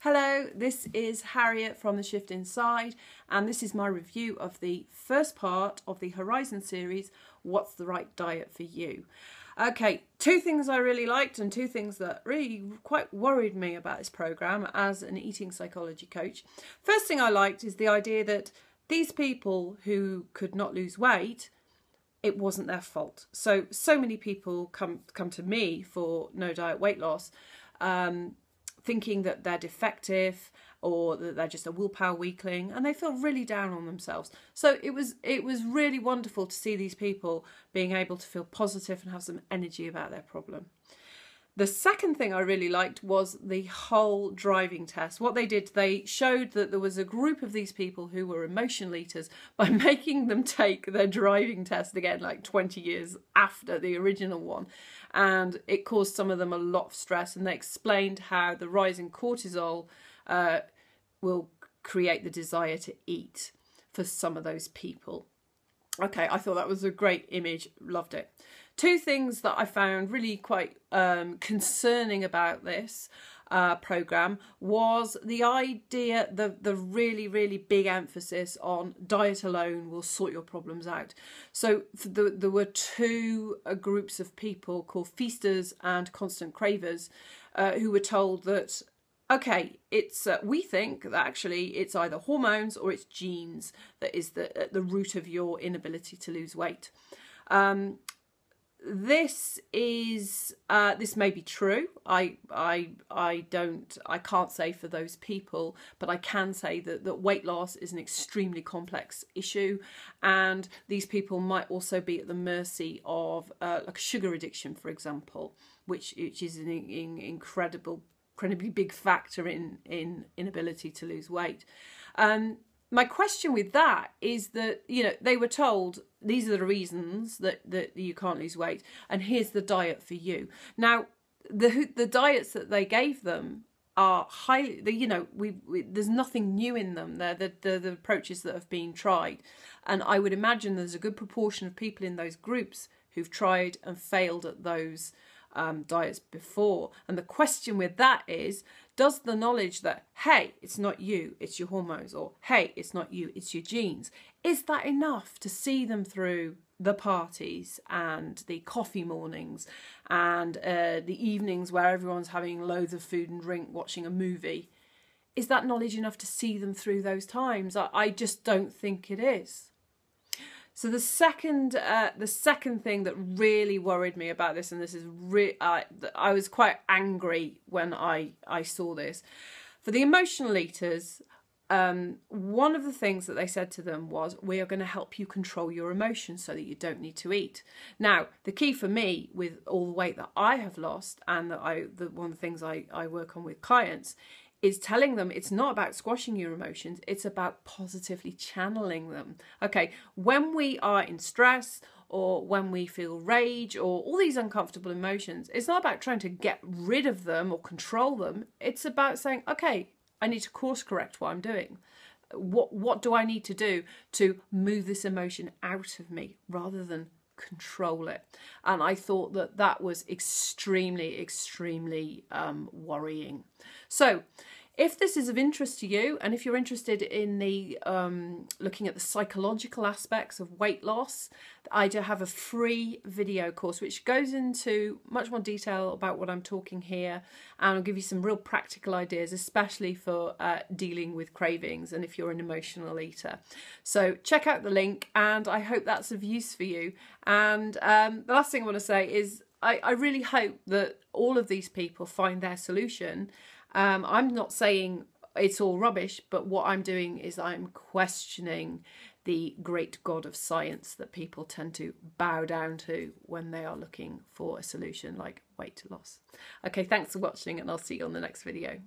Hello, this is Harriet from The Shift Inside, and this is my review of the first part of the Horizon series, What's the Right Diet for You? Okay, two things I really liked and two things that really quite worried me about this programme as an eating psychology coach. First thing I liked is the idea that these people who could not lose weight, it wasn't their fault. So many people come to me for no diet weight loss, thinking that they're defective or that they're just a willpower weakling, and they feel really down on themselves. So it was really wonderful to see these people being able to feel positive and have some energy about their problem. The second thing I really liked was the whole driving test. What they did, they showed that there was a group of these people who were emotional eaters by making them take their driving test again, like 20 years after the original one. And it caused some of them a lot of stress. And they explained how the rise in cortisol will create the desire to eat for some of those people. Okay, I thought that was a great image, loved it. Two things that I found really quite concerning about this programme was the idea, the really big emphasis on diet alone will sort your problems out. So there were two groups of people called feasters and constant cravers who were told that, okay, it's we think that actually it's either hormones or it's genes that is at the root of your inability to lose weight. This may be true. I can't say for those people, but I can say that weight loss is an extremely complex issue, and these people might also be at the mercy of like sugar addiction, for example, which is an incredibly big factor in inability to lose weight. My question with that is that, you know, they were told these are the reasons that you can't lose weight, and here's the diet for you. Now, the diets that they gave them are highly, you know, there's nothing new in them. They're the approaches that have been tried, and I would imagine there's a good proportion of people in those groups who've tried and failed at those diets before. And the question with that is, does the knowledge that, hey, it's not you, it's your hormones, or hey, it's not you, it's your genes, is that enough to see them through the parties and the coffee mornings and the evenings where everyone's having loads of food and drink, watching a movie? Is that knowledge enough to see them through those times? I just don't think it is. So the second thing that really worried me about this, and this is I was quite angry when I saw this. For the emotional eaters, one of the things that they said to them was, we are going to help you control your emotions so that you don't need to eat. Now, the key for me with all the weight that I have lost, and that one of the things I work on with clients, is telling them it's not about squashing your emotions, it's about positively channeling them. Okay, when we are in stress or when we feel rage or all these uncomfortable emotions, it's not about trying to get rid of them or control them. It's about saying, okay, I need to course correct what I'm doing. What do I need to do to move this emotion out of me rather than control it? And I thought that was extremely worrying. So if this is of interest to you, and if you're interested in the looking at the psychological aspects of weight loss, I do have a free video course which goes into much more detail about what I'm talking here, and I'll give you some real practical ideas, especially for dealing with cravings and if you're an emotional eater. So check out the link, and I hope that's of use for you. And the last thing I want to say is I really hope that all of these people find their solution. I'm not saying it's all rubbish, but what I'm doing is I'm questioning the great god of science that people tend to bow down to when they are looking for a solution like weight loss. Okay, thanks for watching, and I'll see you on the next video.